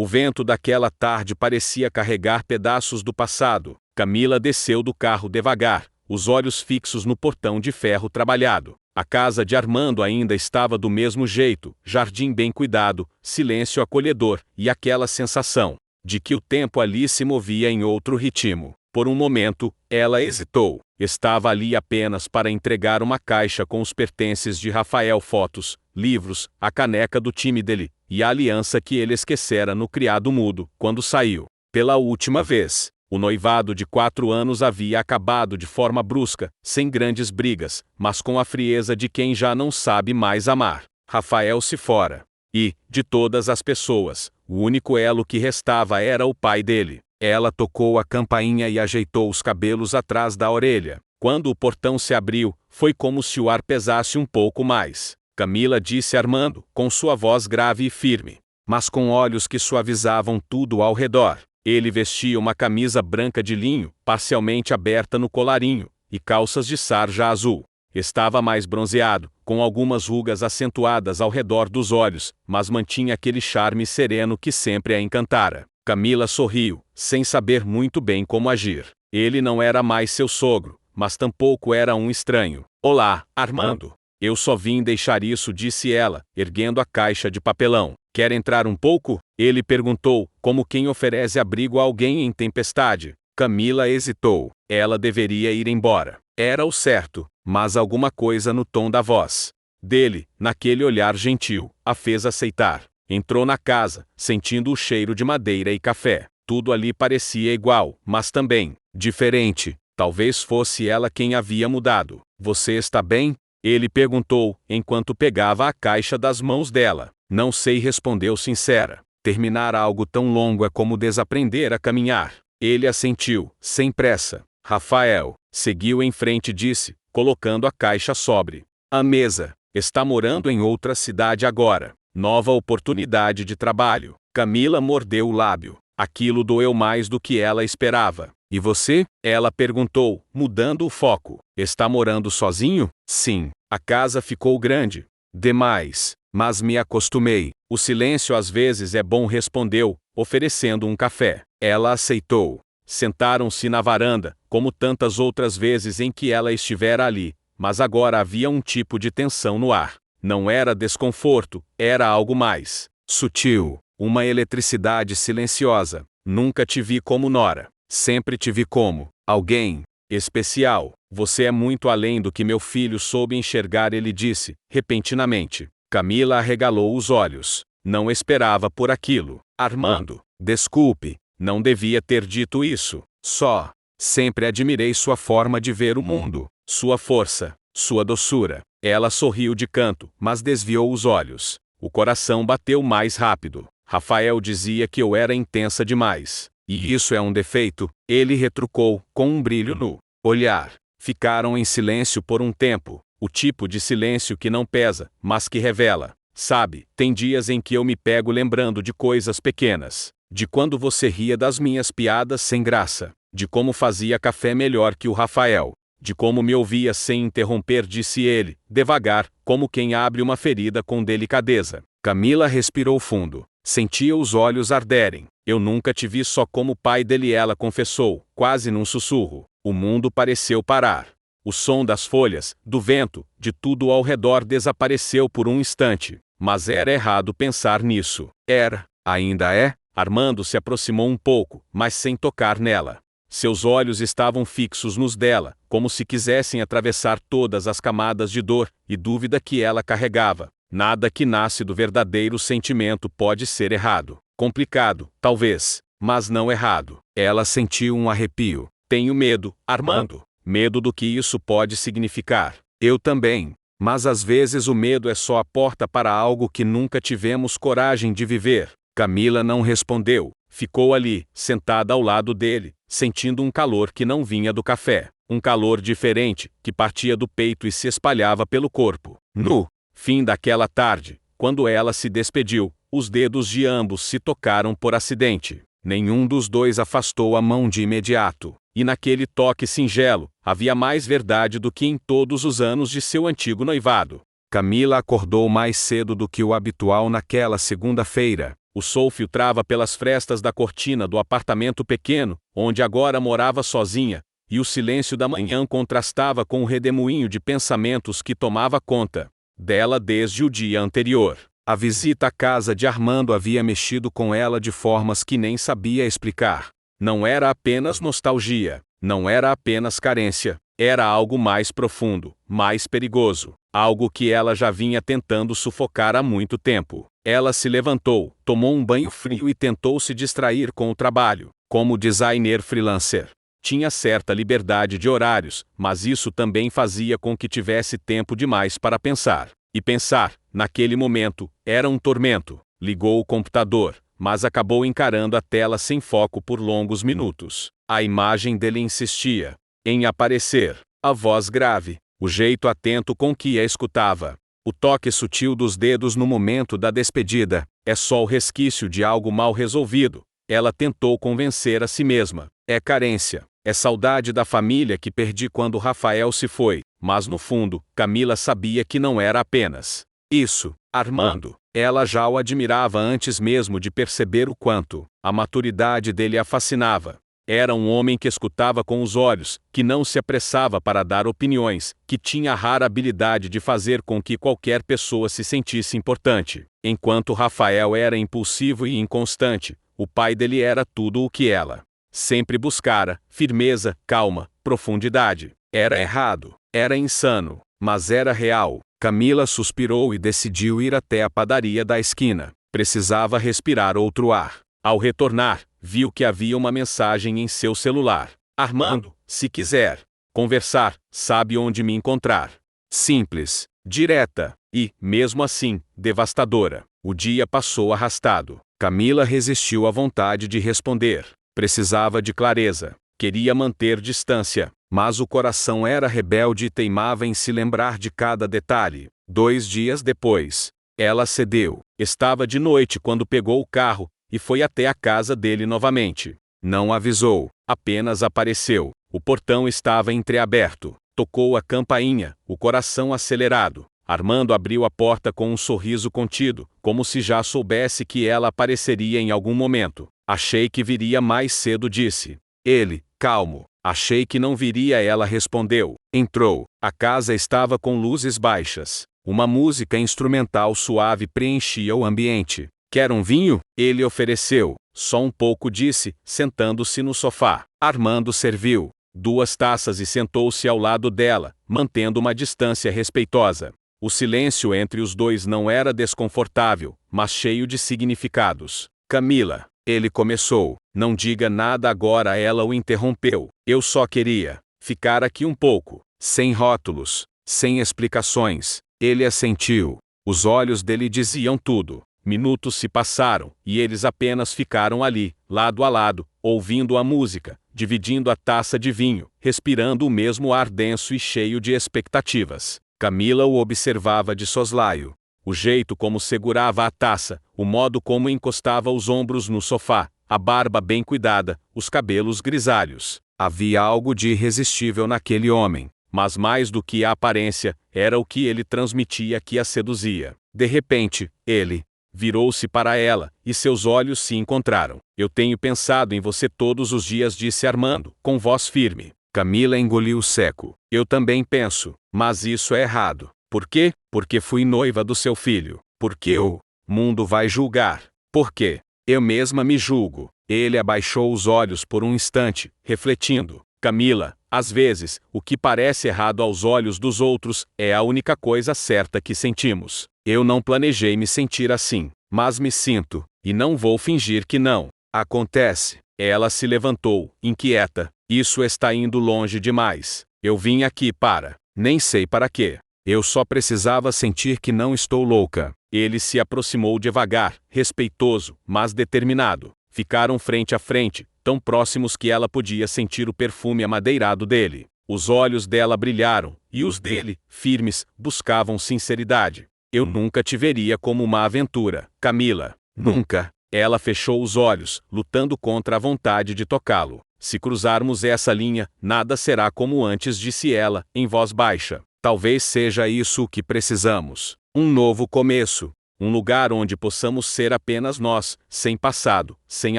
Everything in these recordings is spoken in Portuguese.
O vento daquela tarde parecia carregar pedaços do passado. Camila desceu do carro devagar, os olhos fixos no portão de ferro trabalhado. A casa de Armando ainda estava do mesmo jeito, jardim bem cuidado, silêncio acolhedor e aquela sensação de que o tempo ali se movia em outro ritmo. Por um momento, ela hesitou. Estava ali apenas para entregar uma caixa com os pertences de Rafael: fotos, livros, a caneca do time dele e a aliança que ele esquecera no criado mudo quando saiu pela última vez. O noivado de 4 anos havia acabado de forma brusca, sem grandes brigas, mas com a frieza de quem já não sabe mais amar. Rafael se fora. E, de todas as pessoas, o único elo que restava era o pai dele. Ela tocou a campainha e ajeitou os cabelos atrás da orelha. Quando o portão se abriu, foi como se o ar pesasse um pouco mais. Camila disse a Armando, com sua voz grave e firme, mas com olhos que suavizavam tudo ao redor. Ele vestia uma camisa branca de linho, parcialmente aberta no colarinho, e calças de sarja azul. Estava mais bronzeado, com algumas rugas acentuadas ao redor dos olhos, mas mantinha aquele charme sereno que sempre a encantara. Camila sorriu, sem saber muito bem como agir. Ele não era mais seu sogro, mas tampouco era um estranho. "Olá, Armando. Eu só vim deixar isso", disse ela, erguendo a caixa de papelão. "Quer entrar um pouco?" Ele perguntou, como quem oferece abrigo a alguém em tempestade. Camila hesitou. Ela deveria ir embora. Era o certo, mas alguma coisa no tom da voz dele, naquele olhar gentil, a fez aceitar. Entrou na casa, sentindo o cheiro de madeira e café. Tudo ali parecia igual, mas também diferente. Talvez fosse ela quem havia mudado. "Você está bem?" Ele perguntou, enquanto pegava a caixa das mãos dela. "Não sei", respondeu sincera. Terminar algo tão longo é como desaprender a caminhar. Ele assentiu, sem pressa. Rafael seguiu em frente e disse, colocando a caixa sobre a mesa: "Está morando em outra cidade agora. Nova oportunidade de trabalho." Camila mordeu o lábio. Aquilo doeu mais do que ela esperava. "E você?" ela perguntou, mudando o foco. "Está morando sozinho?" "Sim. A casa ficou grande demais, mas me acostumei." "O silêncio às vezes é bom", respondeu, oferecendo um café. Ela aceitou. Sentaram-se na varanda, como tantas outras vezes em que ela estivera ali, mas agora havia um tipo de tensão no ar. Não era desconforto, era algo mais sutil, uma eletricidade silenciosa. "Nunca te vi como Nora. Sempre te vi como alguém especial. Você é muito além do que meu filho soube enxergar", ele disse, repentinamente. Camila arregalou os olhos. Não esperava por aquilo. "Armando, desculpe, não devia ter dito isso. Só sempre admirei sua forma de ver o mundo, sua força, sua doçura." Ela sorriu de canto, mas desviou os olhos. O coração bateu mais rápido. "Rafael dizia que eu era intensa demais. E isso é um defeito?" Ele retrucou, com um brilho no olhar. Ficaram em silêncio por um tempo. O tipo de silêncio que não pesa, mas que revela. "Sabe, tem dias em que eu me pego lembrando de coisas pequenas. De quando você ria das minhas piadas sem graça. De como fazia café melhor que o Rafael. De como me ouvia sem interromper", disse ele, devagar, como quem abre uma ferida com delicadeza. Camila respirou fundo. Sentia os olhos arderem. "Eu nunca te vi só como pai dele", ela confessou, quase num sussurro. O mundo pareceu parar. O som das folhas, do vento, de tudo ao redor desapareceu por um instante. Mas era errado pensar nisso. Era, ainda é. Armando se aproximou um pouco, mas sem tocar nela. Seus olhos estavam fixos nos dela, como se quisessem atravessar todas as camadas de dor e dúvida que ela carregava. Nada que nasce do verdadeiro sentimento pode ser errado. Complicado, talvez, mas não errado. Ela sentiu um arrepio. "Tenho medo, Armando. Medo do que isso pode significar." "Eu também. Mas às vezes o medo é só a porta para algo que nunca tivemos coragem de viver." Camila não respondeu. Ficou ali, sentada ao lado dele, sentindo um calor que não vinha do café. Um calor diferente, que partia do peito e se espalhava pelo corpo. No fim daquela tarde, quando ela se despediu, os dedos de ambos se tocaram por acidente. Nenhum dos dois afastou a mão de imediato. E naquele toque singelo, havia mais verdade do que em todos os anos de seu antigo noivado. Camila acordou mais cedo do que o habitual naquela segunda-feira. O sol filtrava pelas frestas da cortina do apartamento pequeno, onde agora morava sozinha, e o silêncio da manhã contrastava com o redemoinho de pensamentos que tomava conta dela desde o dia anterior. A visita à casa de Armando havia mexido com ela de formas que nem sabia explicar. Não era apenas nostalgia, não era apenas carência, era algo mais profundo, mais perigoso, algo que ela já vinha tentando sufocar há muito tempo. Ela se levantou, tomou um banho frio e tentou se distrair com o trabalho. Como designer freelancer, tinha certa liberdade de horários, mas isso também fazia com que tivesse tempo demais para pensar. E pensar, naquele momento, era um tormento. Ligou o computador, mas acabou encarando a tela sem foco por longos minutos. A imagem dele insistia em aparecer. A voz grave, o jeito atento com que a escutava. O toque sutil dos dedos no momento da despedida, é só o resquício de algo mal resolvido. Ela tentou convencer a si mesma. É carência, é saudade da família que perdi quando Rafael se foi. Mas no fundo, Camila sabia que não era apenas isso. Armando, ela já o admirava antes mesmo de perceber o quanto a maturidade dele a fascinava. Era um homem que escutava com os olhos, que não se apressava para dar opiniões, que tinha a rara habilidade de fazer com que qualquer pessoa se sentisse importante. Enquanto Rafael era impulsivo e inconstante, o pai dele era tudo o que ela sempre buscara: firmeza, calma, profundidade. Era errado, era insano, mas era real. Camila suspirou e decidiu ir até a padaria da esquina. Precisava respirar outro ar. Ao retornar, viu que havia uma mensagem em seu celular. Armando, se quiser conversar, sabe onde me encontrar. Simples, direta e, mesmo assim, devastadora. O dia passou arrastado. Camila resistiu à vontade de responder. Precisava de clareza. Queria manter distância, mas o coração era rebelde e teimava em se lembrar de cada detalhe. 2 dias depois, ela cedeu. Estava de noite quando pegou o carro e foi até a casa dele novamente. Não avisou, apenas apareceu. O portão estava entreaberto. Tocou a campainha, o coração acelerado. Armando abriu a porta com um sorriso contido, como se já soubesse que ela apareceria em algum momento. Achei que viria mais cedo, disse ele, calmo. Achei que não viria, ela respondeu. Entrou. A casa estava com luzes baixas. Uma música instrumental suave preenchia o ambiente. Quer um vinho? Ele ofereceu. Só um pouco, disse, sentando-se no sofá. Armando serviu 2 taças e sentou-se ao lado dela, mantendo uma distância respeitosa. O silêncio entre os dois não era desconfortável, mas cheio de significados. Camila, ele começou. Não diga nada agora, ela o interrompeu. Eu só queria ficar aqui um pouco, sem rótulos, sem explicações. Ele assentiu. Os olhos dele diziam tudo. Minutos se passaram, e eles apenas ficaram ali, lado a lado, ouvindo a música, dividindo a taça de vinho, respirando o mesmo ar denso e cheio de expectativas. Camila o observava de soslaio. O jeito como segurava a taça, o modo como encostava os ombros no sofá, a barba bem cuidada, os cabelos grisalhos. Havia algo de irresistível naquele homem, mas mais do que a aparência, era o que ele transmitia que a seduzia. De repente, ele virou-se para ela, e seus olhos se encontraram. Eu tenho pensado em você todos os dias, disse Armando, com voz firme. Camila engoliu seco. Eu também penso, mas isso é errado. Por quê? Porque fui noiva do seu filho. Porque o mundo vai julgar. Por quê? Eu mesma me julgo. Ele abaixou os olhos por um instante, refletindo. Camila, às vezes, o que parece errado aos olhos dos outros é a única coisa certa que sentimos. Eu não planejei me sentir assim, mas me sinto, e não vou fingir que não. Acontece. Ela se levantou, inquieta. Isso está indo longe demais. Eu vim aqui para. Nem sei para quê. Eu só precisava sentir que não estou louca. Ele se aproximou devagar, respeitoso, mas determinado. Ficaram frente a frente, tão próximos que ela podia sentir o perfume amadeirado dele. Os olhos dela brilharam, e os dele, firmes, buscavam sinceridade. Eu nunca te veria como uma aventura, Camila. Nunca. Ela fechou os olhos, lutando contra a vontade de tocá-lo. Se cruzarmos essa linha, nada será como antes, disse ela, em voz baixa. Talvez seja isso o que precisamos. Um novo começo. um lugar onde possamos ser apenas nós, sem passado, sem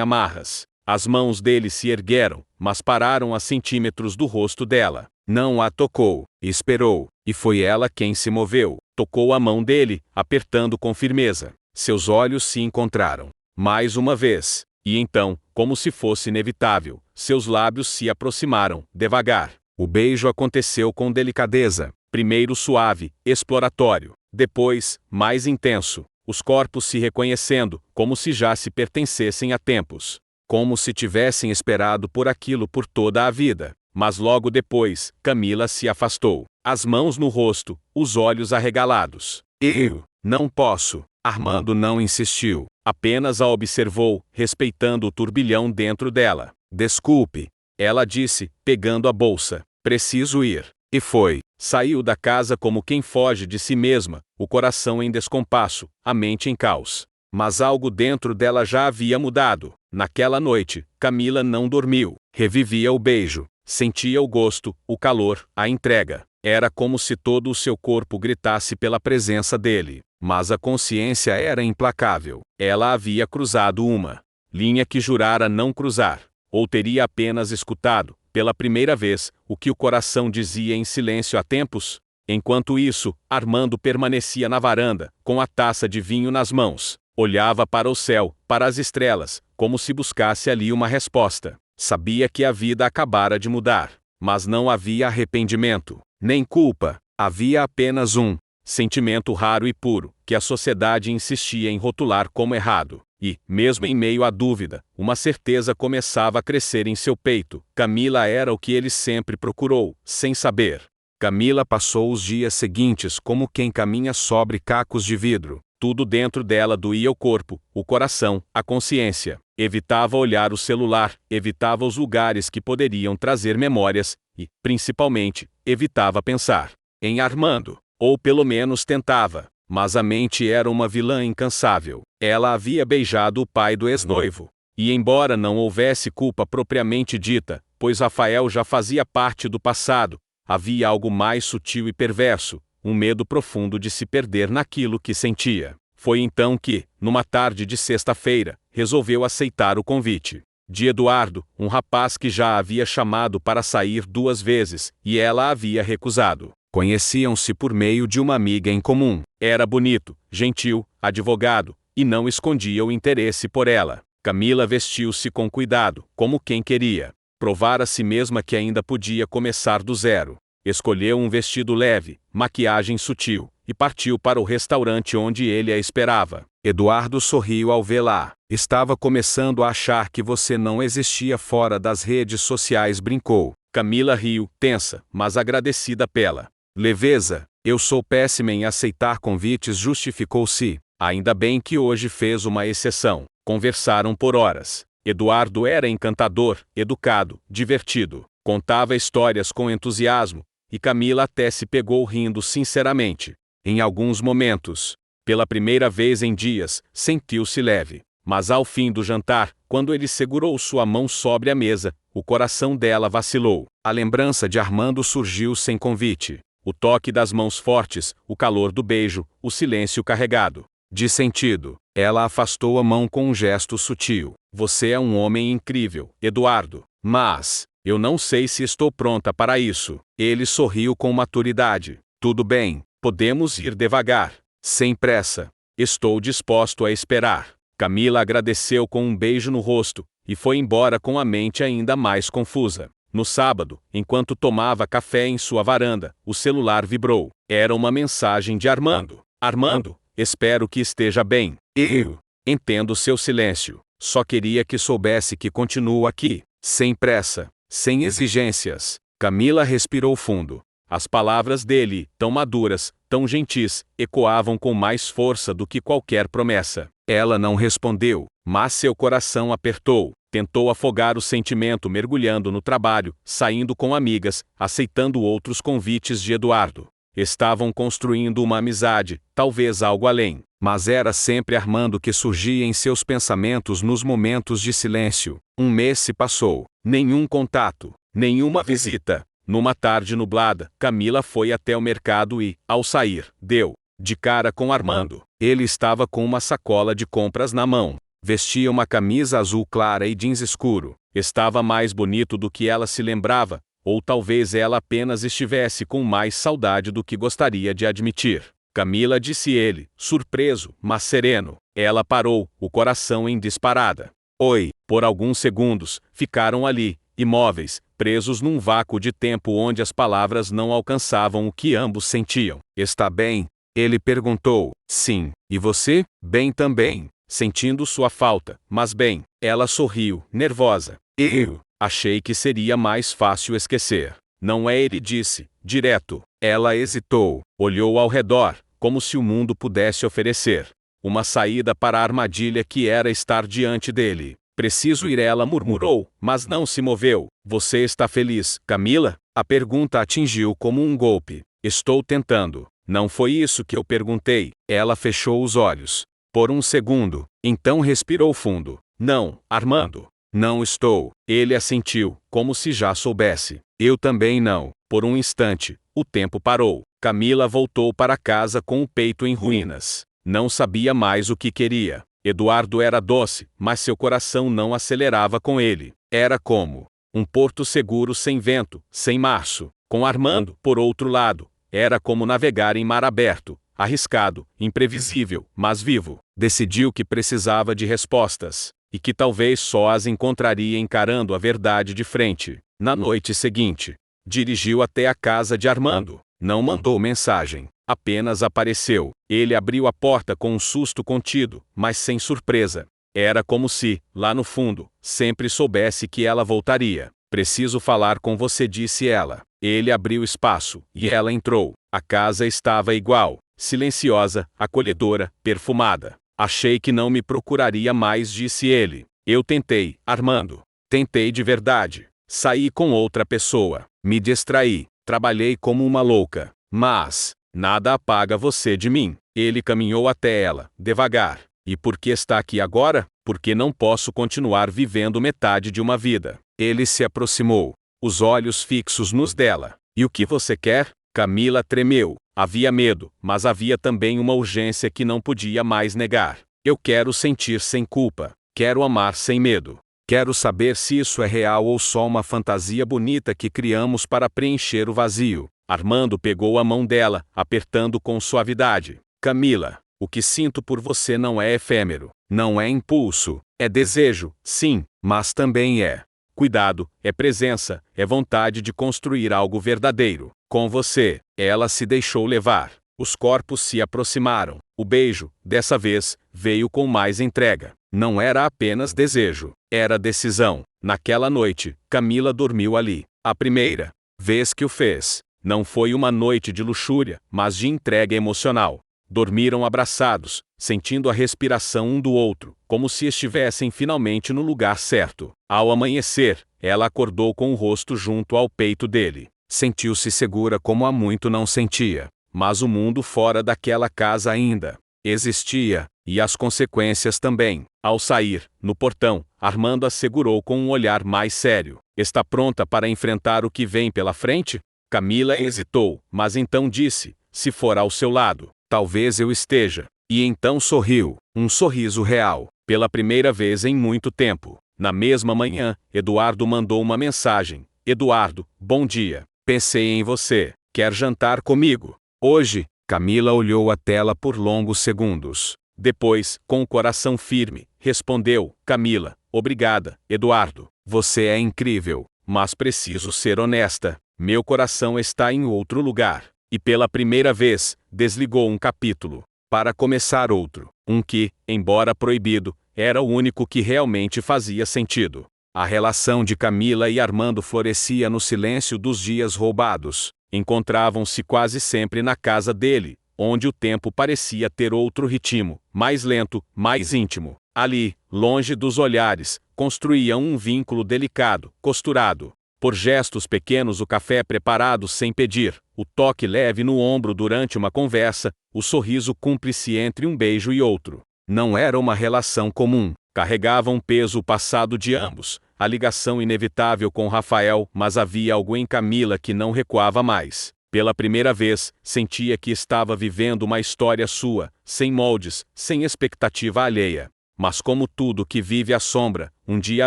amarras. As mãos dele se ergueram, mas pararam a centímetros do rosto dela. Não a tocou, esperou, e foi ela quem se moveu. Tocou a mão dele, apertando com firmeza. Seus olhos se encontraram. Mais uma vez. E então, como se fosse inevitável, seus lábios se aproximaram, devagar. O beijo aconteceu com delicadeza. Primeiro suave, exploratório. Depois, mais intenso. Os corpos se reconhecendo, como se já se pertencessem há tempos. Como se tivessem esperado por aquilo por toda a vida. Mas logo depois, Camila se afastou. As mãos no rosto, os olhos arregalados. Eu não posso. Armando não insistiu. Apenas a observou, respeitando o turbilhão dentro dela. Desculpe. Ela disse, pegando a bolsa. Preciso ir. E foi. Saiu da casa como quem foge de si mesma, o coração em descompasso, a mente em caos. Mas algo dentro dela já havia mudado. Naquela noite, Camila não dormiu. Revivia o beijo. Sentia o gosto, o calor, a entrega. Era como se todo o seu corpo gritasse pela presença dele. Mas a consciência era implacável. Ela havia cruzado uma linha que jurara não cruzar. Ou teria apenas escutado, pela primeira vez, o que o coração dizia em silêncio há tempos? Enquanto isso, Armando permanecia na varanda, com a taça de vinho nas mãos. Olhava para o céu, para as estrelas, como se buscasse ali uma resposta. Sabia que a vida acabara de mudar. Mas não havia arrependimento, nem culpa. Havia apenas um sentimento raro e puro, que a sociedade insistia em rotular como errado. E, mesmo em meio à dúvida, uma certeza começava a crescer em seu peito. Camila era o que ele sempre procurou, sem saber. Camila passou os dias seguintes como quem caminha sobre cacos de vidro. Tudo dentro dela doía o corpo, o coração, a consciência. Evitava olhar o celular, evitava os lugares que poderiam trazer memórias e, principalmente, evitava pensar em Armando. Ou pelo menos tentava. Mas a mente era uma vilã incansável. Ela havia beijado o pai do ex-noivo. E embora não houvesse culpa propriamente dita, pois Rafael já fazia parte do passado, havia algo mais sutil e perverso, um medo profundo de se perder naquilo que sentia. Foi então que, numa tarde de sexta-feira, resolveu aceitar o convite de Eduardo, um rapaz que já havia chamado para sair 2 vezes, e ela havia recusado. Conheciam-se por meio de uma amiga em comum. Era bonito, gentil, advogado, e não escondia o interesse por ela. Camila vestiu-se com cuidado, como quem queria provar a si mesma que ainda podia começar do zero. Escolheu um vestido leve, maquiagem sutil, e partiu para o restaurante onde ele a esperava. Eduardo sorriu ao vê-la. Estava começando a achar que você não existia fora das redes sociais, brincou. Camila riu, tensa, mas agradecida pela leveza. Eu sou péssima em aceitar convites, justificou-se. Ainda bem que hoje fez uma exceção. Conversaram por horas. Eduardo era encantador, educado, divertido. Contava histórias com entusiasmo, e Camila até se pegou rindo sinceramente. Em alguns momentos, pela primeira vez em dias, sentiu-se leve. Mas ao fim do jantar, quando ele segurou sua mão sobre a mesa, o coração dela vacilou. A lembrança de Armando surgiu sem convite. O toque das mãos fortes, o calor do beijo, o silêncio carregado de sentido. Ela afastou a mão com um gesto sutil. Você é um homem incrível, Eduardo. Mas eu não sei se estou pronta para isso. Ele sorriu com maturidade. Tudo bem, podemos ir devagar. Sem pressa. Estou disposto a esperar. Camila agradeceu com um beijo no rosto, e foi embora com a mente ainda mais confusa. No sábado, enquanto tomava café em sua varanda, o celular vibrou. Era uma mensagem de Armando. Armando, espero que esteja bem. Eu entendo seu silêncio. Só queria que soubesse que continuo aqui, sem pressa, sem exigências. Camila respirou fundo. As palavras dele, tão maduras, tão gentis, ecoavam com mais força do que qualquer promessa. Ela não respondeu, mas seu coração apertou. Tentou afogar o sentimento mergulhando no trabalho, saindo com amigas, aceitando outros convites de Eduardo. Estavam construindo uma amizade, talvez algo além. Mas era sempre Armando que surgia em seus pensamentos nos momentos de silêncio. 1 mês se passou. Nenhum contato, nenhuma visita. Numa tarde nublada, Camila foi até o mercado e, ao sair, deu de cara com Armando. Ele estava com uma sacola de compras na mão. Vestia uma camisa azul clara e jeans escuro. Estava mais bonito do que ela se lembrava, ou talvez ela apenas estivesse com mais saudade do que gostaria de admitir. Camila, disse ele, surpreso, mas sereno. Ela parou, o coração em disparada. Oi. Por alguns segundos, ficaram ali, imóveis, presos num vácuo de tempo onde as palavras não alcançavam o que ambos sentiam. Está bem? Ele perguntou. Sim. E você? Bem também. Sentindo sua falta, mas bem. Ela sorriu, nervosa. Eu achei que seria mais fácil esquecer. Não é, ele disse, direto. Ela hesitou, olhou ao redor, como se o mundo pudesse oferecer uma saída para a armadilha que era estar diante dele. Preciso ir, ela murmurou, mas não se moveu. Você está feliz, Camila? A pergunta atingiu como um golpe. Estou tentando. Não foi isso que eu perguntei. Ela fechou os olhos. Por um segundo, então respirou fundo. Não, Armando. Não estou. Ele assentiu, como se já soubesse. Eu também não. Por um instante, o tempo parou. Camila voltou para casa com o peito em ruínas. Não sabia mais o que queria. Eduardo era doce, mas seu coração não acelerava com ele. Era como um porto seguro sem vento, sem março. Com Armando, por outro lado, era como navegar em mar aberto, arriscado, imprevisível, mas vivo. Decidiu que precisava de respostas, e que talvez só as encontraria encarando a verdade de frente. Na noite seguinte, dirigiu até a casa de Armando. Não mandou mensagem. Apenas apareceu. Ele abriu a porta com um susto contido, mas sem surpresa. Era como se, lá no fundo, sempre soubesse que ela voltaria. Preciso falar com você, disse ela. Ele abriu espaço, e ela entrou. A casa estava igual, silenciosa, acolhedora, perfumada. Achei que não me procuraria mais, disse ele. Eu tentei, Armando. Tentei de verdade. Saí com outra pessoa. Me distraí. Trabalhei como uma louca. Mas nada apaga você de mim. Ele caminhou até ela, devagar. E por que está aqui agora? Porque não posso continuar vivendo metade de uma vida. Ele se aproximou, os olhos fixos nos dela. E o que você quer? Camila tremeu. Havia medo, mas havia também uma urgência que não podia mais negar. Eu quero sentir sem culpa. Quero amar sem medo. Quero saber se isso é real ou só uma fantasia bonita que criamos para preencher o vazio. Armando pegou a mão dela, apertando com suavidade. Camila, o que sinto por você não é efêmero. Não é impulso. É desejo, sim, mas também é cuidado, é presença, é vontade de construir algo verdadeiro. Com você. Ela se deixou levar. Os corpos se aproximaram. O beijo, dessa vez, veio com mais entrega. Não era apenas desejo, era decisão. Naquela noite, Camila dormiu ali. A primeira vez que o fez. Não foi uma noite de luxúria, mas de entrega emocional. Dormiram abraçados, sentindo a respiração um do outro, como se estivessem finalmente no lugar certo. Ao amanhecer, ela acordou com o rosto junto ao peito dele. Sentiu-se segura como há muito não sentia. Mas o mundo fora daquela casa ainda existia, e as consequências também. Ao sair, no portão, Armando a segurou com um olhar mais sério. Está pronta para enfrentar o que vem pela frente? Camila hesitou, mas então disse, se for ao seu lado, talvez eu esteja. E então sorriu, um sorriso real, pela primeira vez em muito tempo. Na mesma manhã, Eduardo mandou uma mensagem. Eduardo, bom dia. Pensei em você. Quer jantar comigo? Hoje? Camila olhou a tela por longos segundos. Depois, com o coração firme, respondeu, Camila, obrigada, Eduardo. Você é incrível, mas preciso ser honesta. Meu coração está em outro lugar. E pela primeira vez, desligou um capítulo, para começar outro. Um que, embora proibido, era o único que realmente fazia sentido. A relação de Camila e Armando florescia no silêncio dos dias roubados. Encontravam-se quase sempre na casa dele, onde o tempo parecia ter outro ritmo, mais lento, mais íntimo. Ali, longe dos olhares, construíam um vínculo delicado, costurado. Por gestos pequenos, o café preparado sem pedir, o toque leve no ombro durante uma conversa, o sorriso cúmplice entre um beijo e outro. Não era uma relação comum. Carregava um peso o passado de ambos, a ligação inevitável com Rafael, mas havia algo em Camila que não recuava mais. Pela primeira vez, sentia que estava vivendo uma história sua, sem moldes, sem expectativa alheia. Mas como tudo que vive à sombra, um dia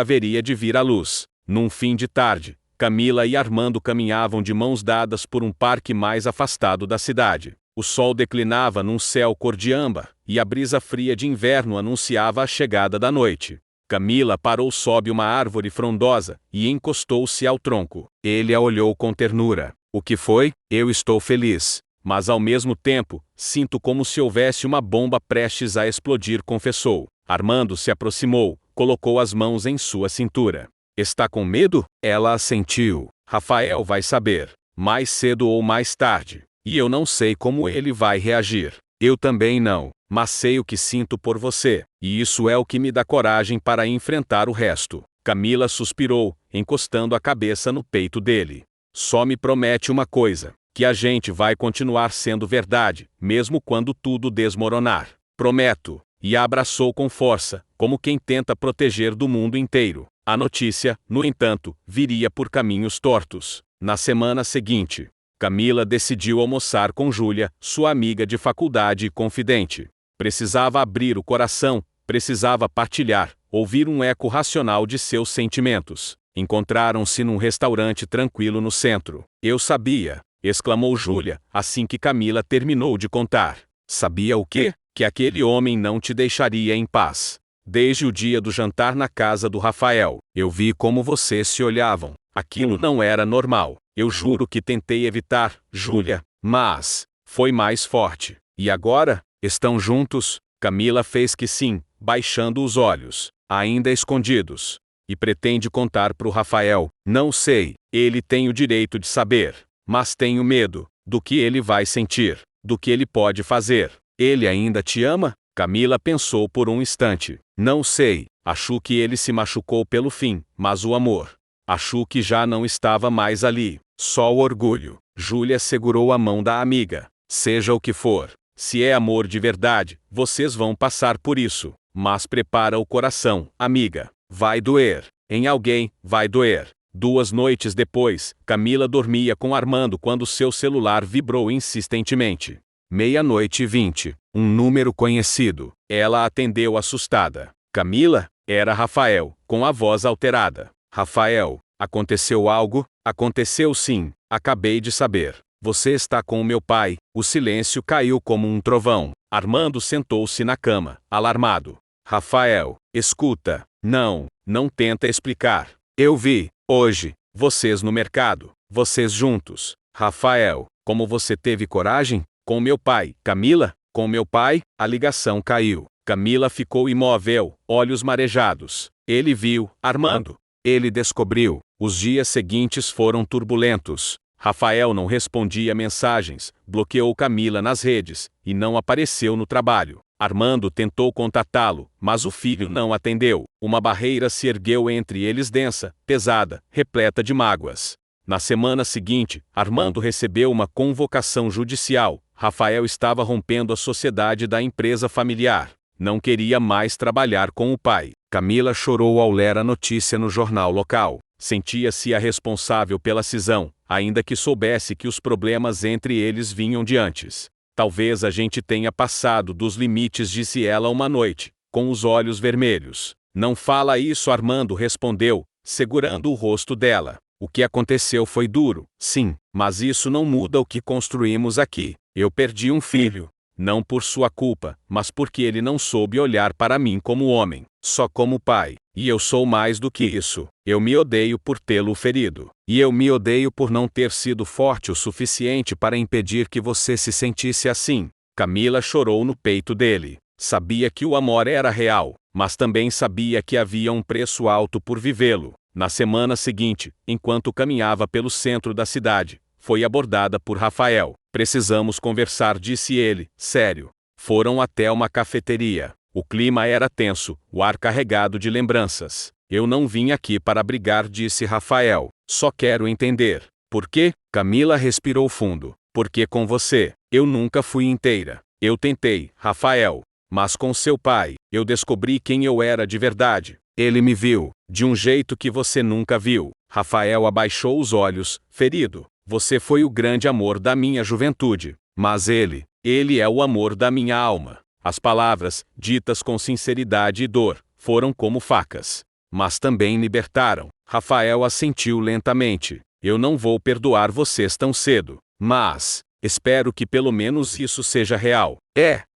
haveria de vir à luz. Num fim de tarde, Camila e Armando caminhavam de mãos dadas por um parque mais afastado da cidade. O sol declinava num céu cor de âmbar, e a brisa fria de inverno anunciava a chegada da noite. Camila parou sob uma árvore frondosa, e encostou-se ao tronco. Ele a olhou com ternura. O que foi? Eu estou feliz. Mas ao mesmo tempo, sinto como se houvesse uma bomba prestes a explodir, confessou. Armando se aproximou, colocou as mãos em sua cintura. Está com medo? Ela assentiu. Rafael vai saber, mais cedo ou mais tarde. E eu não sei como ele vai reagir. Eu também não, mas sei o que sinto por você, e isso é o que me dá coragem para enfrentar o resto. Camila suspirou, encostando a cabeça no peito dele. Só me promete uma coisa, que a gente vai continuar sendo verdade, mesmo quando tudo desmoronar. Prometo. E a abraçou com força, como quem tenta proteger do mundo inteiro. A notícia, no entanto, viria por caminhos tortos. Na semana seguinte, Camila decidiu almoçar com Júlia, sua amiga de faculdade e confidente. Precisava abrir o coração, precisava partilhar, ouvir um eco racional de seus sentimentos. Encontraram-se num restaurante tranquilo no centro. Eu sabia, exclamou Júlia, assim que Camila terminou de contar. Sabia o quê? Que aquele homem não te deixaria em paz. Desde o dia do jantar na casa do Rafael, eu vi como vocês se olhavam. Aquilo não era normal. Eu juro que tentei evitar, Júlia, mas foi mais forte. E agora? Estão juntos? Camila fez que sim, baixando os olhos, ainda escondidos. E pretende contar pro Rafael? Não sei, ele tem o direito de saber. Mas tenho medo do que ele vai sentir, do que ele pode fazer. Ele ainda te ama? Camila pensou por um instante. Não sei, acho que ele se machucou pelo fim, mas o amor. Acho que já não estava mais ali. Só o orgulho. Júlia segurou a mão da amiga. Seja o que for, se é amor de verdade, vocês vão passar por isso. Mas prepara o coração, amiga. Vai doer. Em alguém, vai doer. 2 noites depois, Camila dormia com Armando quando seu celular vibrou insistentemente. 00:20. Um número conhecido. Ela atendeu assustada. Camila? Era Rafael, com a voz alterada. Rafael, aconteceu algo? Aconteceu sim, acabei de saber. Você está com o meu pai. O silêncio caiu como um trovão. Armando sentou-se na cama, alarmado. Rafael, escuta. Não tenta explicar. Eu vi, hoje, vocês no mercado, vocês juntos. Rafael, como você teve coragem? Com meu pai. Camila? Com meu pai? A ligação caiu. Camila ficou imóvel, olhos marejados. Ele viu, Armando. Ele descobriu. Os dias seguintes foram turbulentos. Rafael não respondia mensagens, bloqueou Camila nas redes, e não apareceu no trabalho. Armando tentou contatá-lo, mas o filho não atendeu. Uma barreira se ergueu entre eles densa, pesada, repleta de mágoas. Na semana seguinte, Armando recebeu uma convocação judicial. Rafael estava rompendo a sociedade da empresa familiar. Não queria mais trabalhar com o pai. Camila chorou ao ler a notícia no jornal local. Sentia-se a responsável pela cisão, ainda que soubesse que os problemas entre eles vinham de antes. Talvez a gente tenha passado dos limites, disse ela uma noite, com os olhos vermelhos. Não fala isso, Armando respondeu, segurando o rosto dela. O que aconteceu foi duro, sim, mas isso não muda o que construímos aqui. Eu perdi um filho. Não por sua culpa, mas porque ele não soube olhar para mim como homem, só como pai. E eu sou mais do que isso. Eu me odeio por tê-lo ferido. E eu me odeio por não ter sido forte o suficiente para impedir que você se sentisse assim. Camila chorou no peito dele. Sabia que o amor era real, mas também sabia que havia um preço alto por vivê-lo. Na semana seguinte, enquanto caminhava pelo centro da cidade, foi abordada por Rafael. Precisamos conversar, disse ele, sério. Foram até uma cafeteria. O clima era tenso, o ar carregado de lembranças. Eu não vim aqui para brigar, disse Rafael. Só quero entender. Por quê? Camila respirou fundo. Porque com você, eu nunca fui inteira. Eu tentei, Rafael. Mas com seu pai, eu descobri quem eu era de verdade. Ele me viu, de um jeito que você nunca viu. Rafael abaixou os olhos, ferido. Você foi o grande amor da minha juventude, mas ele é o amor da minha alma. As palavras, ditas com sinceridade e dor, foram como facas, mas também libertaram. Rafael assentiu lentamente. Eu não vou perdoar vocês tão cedo, mas espero que pelo menos isso seja real.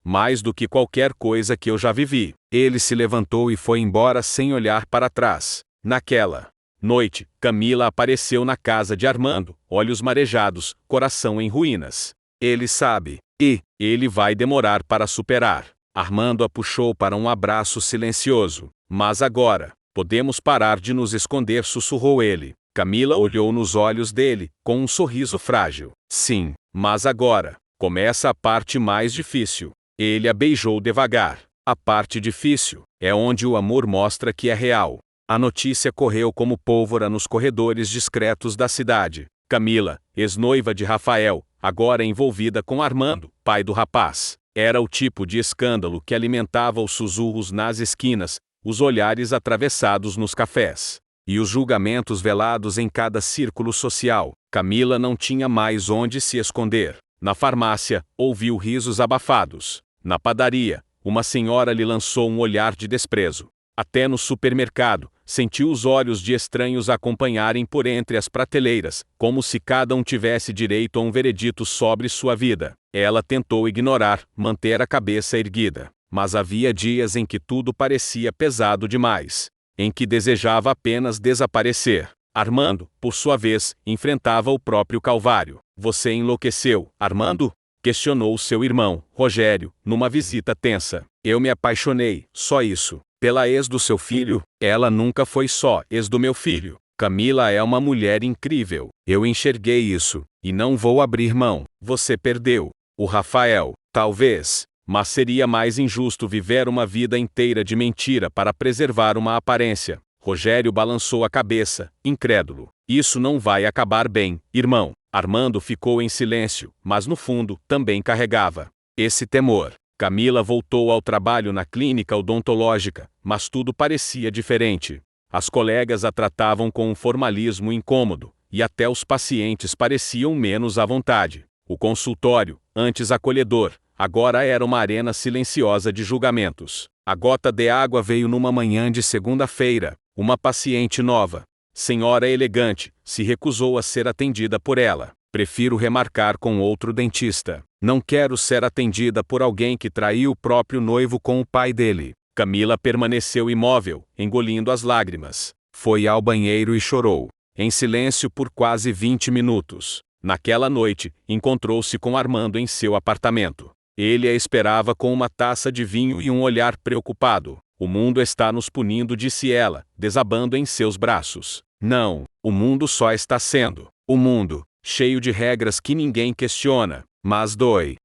Mais do que qualquer coisa que eu já vivi. Ele se levantou e foi embora sem olhar para trás. Naquela noite, Camila apareceu na casa de Armando, olhos marejados, coração em ruínas. Ele sabe, e ele vai demorar para superar. Armando a puxou para um abraço silencioso. Mas agora, podemos parar de nos esconder, sussurrou ele. Camila olhou nos olhos dele, com um sorriso frágil. Sim, mas agora começa a parte mais difícil. Ele a beijou devagar. A parte difícil é onde o amor mostra que é real. A notícia correu como pólvora nos corredores discretos da cidade. Camila, ex-noiva de Rafael, agora envolvida com Armando, pai do rapaz. Era o tipo de escândalo que alimentava os sussurros nas esquinas, os olhares atravessados nos cafés e os julgamentos velados em cada círculo social. Camila não tinha mais onde se esconder. Na farmácia, ouviu risos abafados. Na padaria, uma senhora lhe lançou um olhar de desprezo. Até no supermercado, sentiu os olhos de estranhos acompanharem por entre as prateleiras, como se cada um tivesse direito a um veredito sobre sua vida. Ela tentou ignorar, manter a cabeça erguida, mas havia dias em que tudo parecia pesado demais, em que desejava apenas desaparecer. Armando, por sua vez, enfrentava o próprio calvário. Você enlouqueceu, Armando? Questionou seu irmão, Rogério, numa visita tensa. Eu me apaixonei, só isso. Pela ex do seu filho? Ela nunca foi só ex do meu filho. Camila é uma mulher incrível. Eu enxerguei isso, e não vou abrir mão. Você perdeu o Rafael, talvez, mas seria mais injusto viver uma vida inteira de mentira para preservar uma aparência. Rogério balançou a cabeça, incrédulo. Isso não vai acabar bem, irmão. Armando ficou em silêncio, mas no fundo, também carregava esse temor. Camila voltou ao trabalho na clínica odontológica, mas tudo parecia diferente. As colegas a tratavam com um formalismo incômodo, e até os pacientes pareciam menos à vontade. O consultório, antes acolhedor, agora era uma arena silenciosa de julgamentos. A gota de água veio numa manhã de segunda-feira. Uma paciente nova, senhora elegante, se recusou a ser atendida por ela. Prefiro remarcar com outro dentista. Não quero ser atendida por alguém que traiu o próprio noivo com o pai dele. Camila permaneceu imóvel, engolindo as lágrimas. Foi ao banheiro e chorou, em silêncio por quase 20 minutos. Naquela noite, encontrou-se com Armando em seu apartamento. Ele a esperava com uma taça de vinho e um olhar preocupado. O mundo está nos punindo, disse ela, desabando em seus braços. Não, o mundo só está sendo o mundo, cheio de regras que ninguém questiona. Mas dói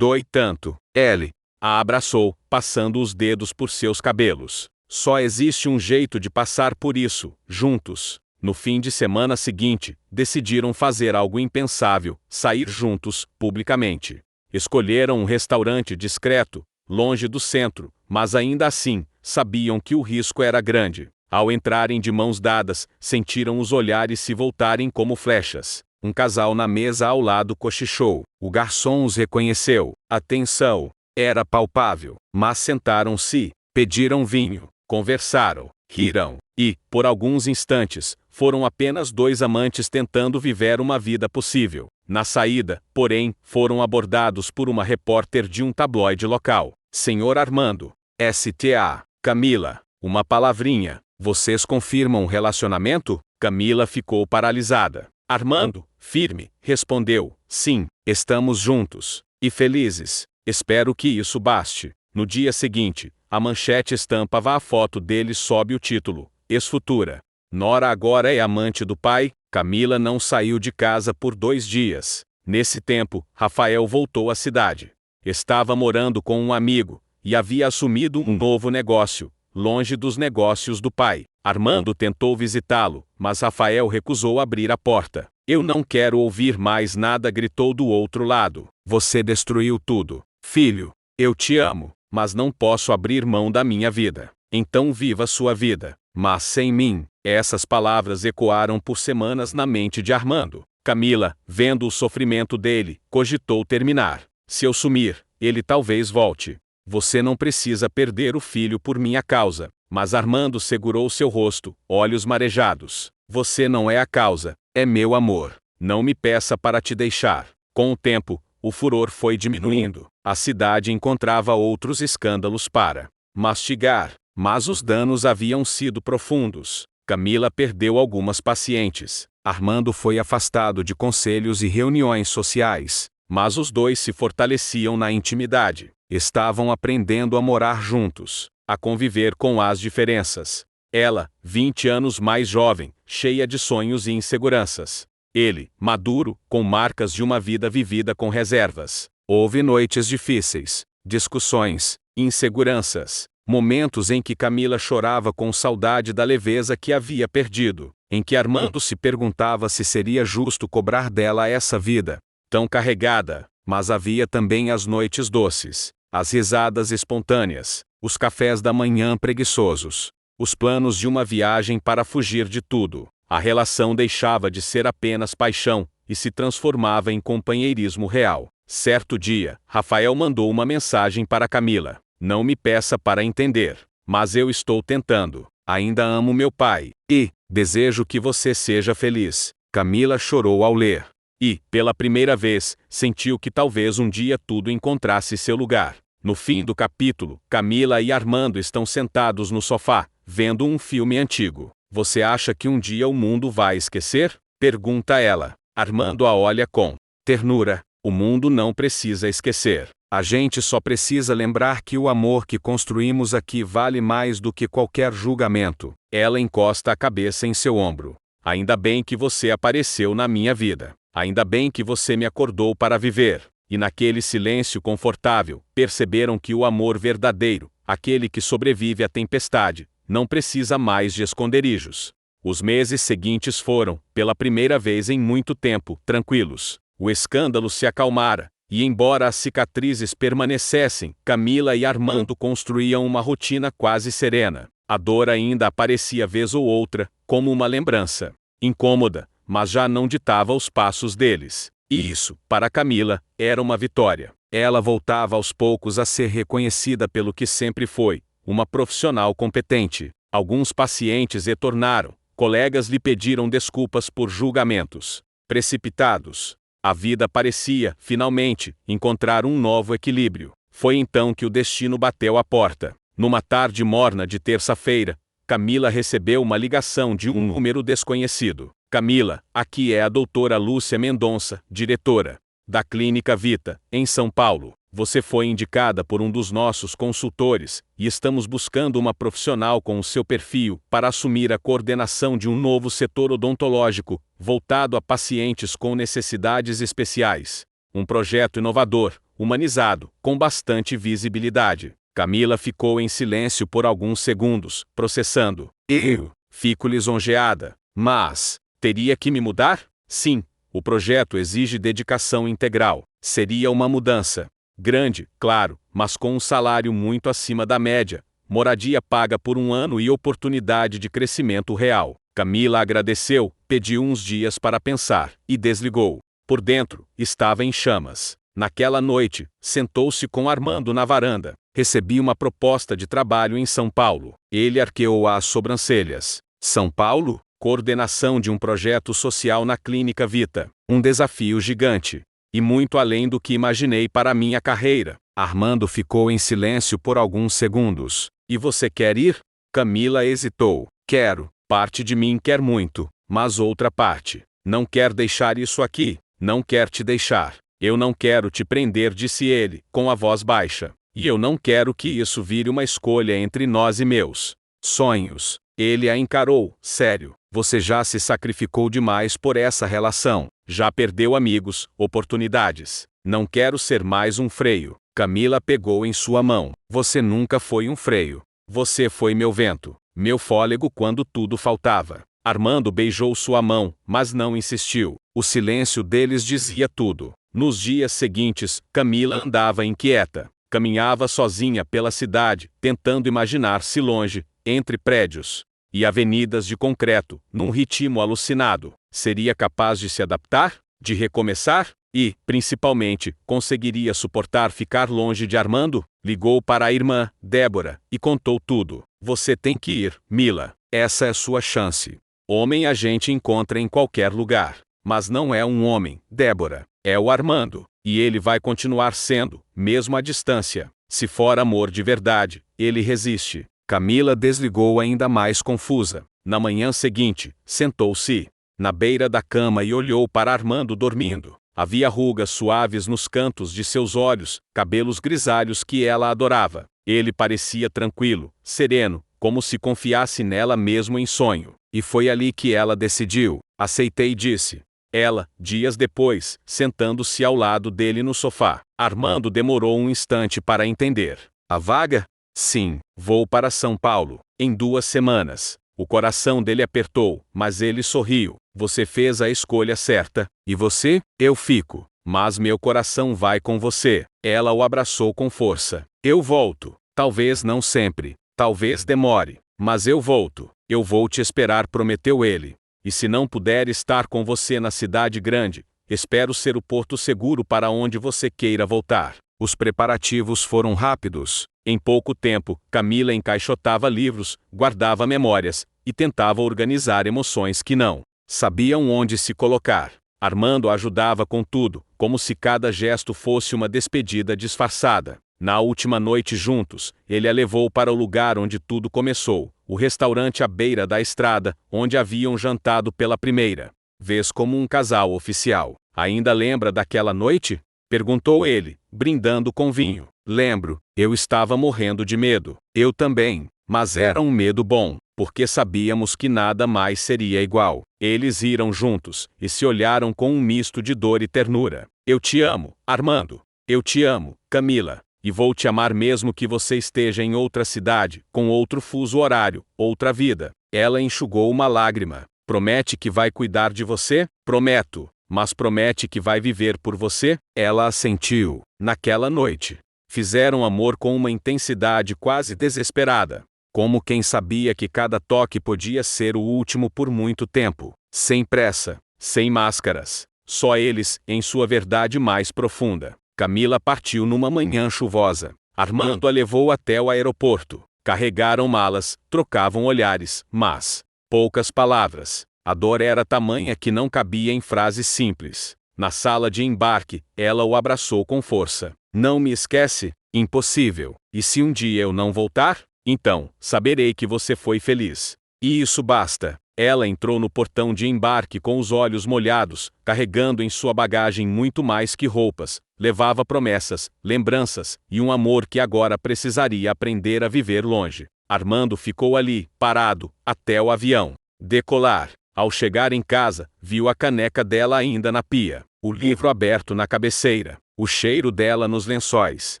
tanto. Ele a abraçou, passando os dedos por seus cabelos. Só existe um jeito de passar por isso, juntos. No fim de semana seguinte, decidiram fazer algo impensável, sair juntos, publicamente. Escolheram um restaurante discreto, longe do centro, mas ainda assim, sabiam que o risco era grande. Ao entrarem de mãos dadas, sentiram os olhares se voltarem como flechas. Um casal na mesa ao lado cochichou. O garçom os reconheceu. A tensão era palpável, mas sentaram-se, pediram vinho, conversaram, riram, e, por alguns instantes, foram apenas dois amantes tentando viver uma vida possível. Na saída, porém, foram abordados por uma repórter de um tabloide local. Senhor Armando, STA, Camila, uma palavrinha. Vocês confirmam o relacionamento? Camila ficou paralisada. Armando, firme, respondeu. Sim, estamos juntos. E felizes. Espero que isso baste. No dia seguinte, a manchete estampava a foto dele sob o título: Ex-futura nora agora é amante do pai. Camila não saiu de casa por 2 dias. Nesse tempo, Rafael voltou à cidade. Estava morando com um amigo, e havia assumido um novo negócio, longe dos negócios do pai. Armando tentou visitá-lo, mas Rafael recusou abrir a porta. Eu não quero ouvir mais nada, gritou do outro lado. Você destruiu tudo. Filho, eu te amo, mas não posso abrir mão da minha vida. Então viva sua vida, mas sem mim. Essas palavras ecoaram por semanas na mente de Armando. Camila, vendo o sofrimento dele, cogitou terminar. Se eu sumir, ele talvez volte. Você não precisa perder o filho por minha causa. Mas Armando segurou seu rosto, olhos marejados. Você não é a causa, é meu amor. Não me peça para te deixar. Com o tempo, o furor foi diminuindo. A cidade encontrava outros escândalos para mastigar, mas os danos haviam sido profundos. Camila perdeu algumas pacientes. Armando foi afastado de conselhos e reuniões sociais. Mas os dois se fortaleciam na intimidade. Estavam aprendendo a morar juntos, a conviver com as diferenças. Ela, 20 anos mais jovem, cheia de sonhos e inseguranças. Ele, maduro, com marcas de uma vida vivida com reservas. Houve noites difíceis, discussões, inseguranças, momentos em que Camila chorava com saudade da leveza que havia perdido, em que Armando se perguntava se seria justo cobrar dela essa vida tão carregada. Mas havia também as noites doces, as risadas espontâneas, os cafés da manhã preguiçosos, os planos de uma viagem para fugir de tudo. A relação deixava de ser apenas paixão e se transformava em companheirismo real. Certo dia, Rafael mandou uma mensagem para Camila. Não me peça para entender, mas eu estou tentando. Ainda amo meu pai e desejo que você seja feliz. Camila chorou ao ler. E, pela primeira vez, sentiu que talvez um dia tudo encontrasse seu lugar. No fim do capítulo, Camila e Armando estão sentados no sofá, vendo um filme antigo. Você acha que um dia o mundo vai esquecer? Pergunta ela. Armando a olha com ternura. O mundo não precisa esquecer. A gente só precisa lembrar que o amor que construímos aqui vale mais do que qualquer julgamento. Ela encosta a cabeça em seu ombro. Ainda bem que você apareceu na minha vida. Ainda bem que você me acordou para viver. E naquele silêncio confortável, perceberam que o amor verdadeiro, aquele que sobrevive à tempestade, não precisa mais de esconderijos. Os meses seguintes foram, pela primeira vez em muito tempo, tranquilos. O escândalo se acalmara, e embora as cicatrizes permanecessem, Camila e Armando construíam uma rotina quase serena. A dor ainda aparecia vez ou outra, como uma lembrança. Incômoda, mas já não ditava os passos deles. E isso, para Camila, era uma vitória. Ela voltava aos poucos a ser reconhecida pelo que sempre foi, uma profissional competente. Alguns pacientes retornaram, colegas lhe pediram desculpas por julgamentos precipitados. A vida parecia, finalmente, encontrar um novo equilíbrio. Foi então que o destino bateu à porta. Numa tarde morna de terça-feira, Camila recebeu uma ligação de um número desconhecido. Camila, aqui é a doutora Lúcia Mendonça, diretora da Clínica Vita, em São Paulo. Você foi indicada por um dos nossos consultores, e estamos buscando uma profissional com o seu perfil para assumir a coordenação de um novo setor odontológico, voltado a pacientes com necessidades especiais. Um projeto inovador, humanizado, com bastante visibilidade. Camila ficou em silêncio por alguns segundos, processando. Eu fico lisonjeada, mas teria que me mudar? Sim, o projeto exige dedicação integral. Seria uma mudança grande, claro, mas com um salário muito acima da média, moradia paga por um ano e oportunidade de crescimento real. Camila agradeceu, pediu uns dias para pensar, e desligou. Por dentro, estava em chamas. Naquela noite, sentou-se com Armando na varanda. Recebi uma proposta de trabalho em São Paulo. Ele arqueou as sobrancelhas. São Paulo? Coordenação de um projeto social na Clínica Vita. Um desafio gigante. E muito além do que imaginei para minha carreira. Armando ficou em silêncio por alguns segundos. E você quer ir? Camila hesitou. Quero. Parte de mim quer muito, mas outra parte não quer deixar isso aqui. Não quer te deixar. Eu não quero te prender, disse ele, com a voz baixa. E eu não quero que isso vire uma escolha entre nós e meus sonhos. Ele a encarou, sério. Você já se sacrificou demais por essa relação. Já perdeu amigos, oportunidades. Não quero ser mais um freio. Camila pegou em sua mão. Você nunca foi um freio. Você foi meu vento, meu fôlego quando tudo faltava. Armando beijou sua mão, mas não insistiu. O silêncio deles dizia tudo. Nos dias seguintes, Camila andava inquieta. Caminhava sozinha pela cidade, tentando imaginar-se longe, entre prédios e avenidas de concreto, num ritmo alucinado. Seria capaz de se adaptar? De recomeçar? E, principalmente, conseguiria suportar ficar longe de Armando? Ligou para a irmã, Débora, e contou tudo. Você tem que ir, Mila. Essa é sua chance. Homem a gente encontra em qualquer lugar. Mas não é um homem, Débora. É o Armando. E ele vai continuar sendo, mesmo à distância. Se for amor de verdade, ele resiste. Camila desligou ainda mais confusa. Na manhã seguinte, sentou-se na beira da cama e olhou para Armando dormindo. Havia rugas suaves nos cantos de seus olhos, cabelos grisalhos que ela adorava. Ele parecia tranquilo, sereno, como se confiasse nela mesmo em sonho. E foi ali que ela decidiu. Aceitei, disse ela, dias depois, sentando-se ao lado dele no sofá. Armando demorou um instante para entender. A vaga? Sim, vou para São Paulo, em 2 semanas. O coração dele apertou, mas ele sorriu. Você fez a escolha certa. E você? Eu fico. Mas meu coração vai com você. Ela o abraçou com força. Eu volto. Talvez não sempre. Talvez demore. Mas eu volto. Eu vou te esperar, prometeu ele. E se não puder estar com você na cidade grande, espero ser o porto seguro para onde você queira voltar. Os preparativos foram rápidos. Em pouco tempo, Camila encaixotava livros, guardava memórias e tentava organizar emoções que não sabiam onde se colocar. Armando ajudava com tudo, como se cada gesto fosse uma despedida disfarçada. Na última noite juntos, ele a levou para o lugar onde tudo começou, o restaurante à beira da estrada, onde haviam jantado pela primeira vez como um casal oficial. Ainda lembra daquela noite? Perguntou ele, brindando com vinho. Lembro, eu estava morrendo de medo. Eu também, mas era um medo bom, porque sabíamos que nada mais seria igual. Eles riram juntos, e se olharam com um misto de dor e ternura. Eu te amo, Armando. Eu te amo, Camila. E vou te amar mesmo que você esteja em outra cidade, com outro fuso horário, outra vida. Ela enxugou uma lágrima. Promete que vai cuidar de você? Prometo. Mas promete que vai viver por você? Ela assentiu. Naquela noite, fizeram amor com uma intensidade quase desesperada. Como quem sabia que cada toque podia ser o último por muito tempo. Sem pressa, sem máscaras. Só eles, em sua verdade mais profunda. Camila partiu numa manhã chuvosa. Armando a levou até o aeroporto. Carregaram malas, trocavam olhares, mas poucas palavras. A dor era tamanha que não cabia em frases simples. Na sala de embarque, ela o abraçou com força. Não me esquece? Impossível. E se um dia eu não voltar? Então, saberei que você foi feliz. E isso basta. Ela entrou no portão de embarque com os olhos molhados, carregando em sua bagagem muito mais que roupas. Levava promessas, lembranças e um amor que agora precisaria aprender a viver longe. Armando ficou ali, parado, até o avião decolar. Ao chegar em casa, viu a caneca dela ainda na pia, o livro aberto na cabeceira, o cheiro dela nos lençóis.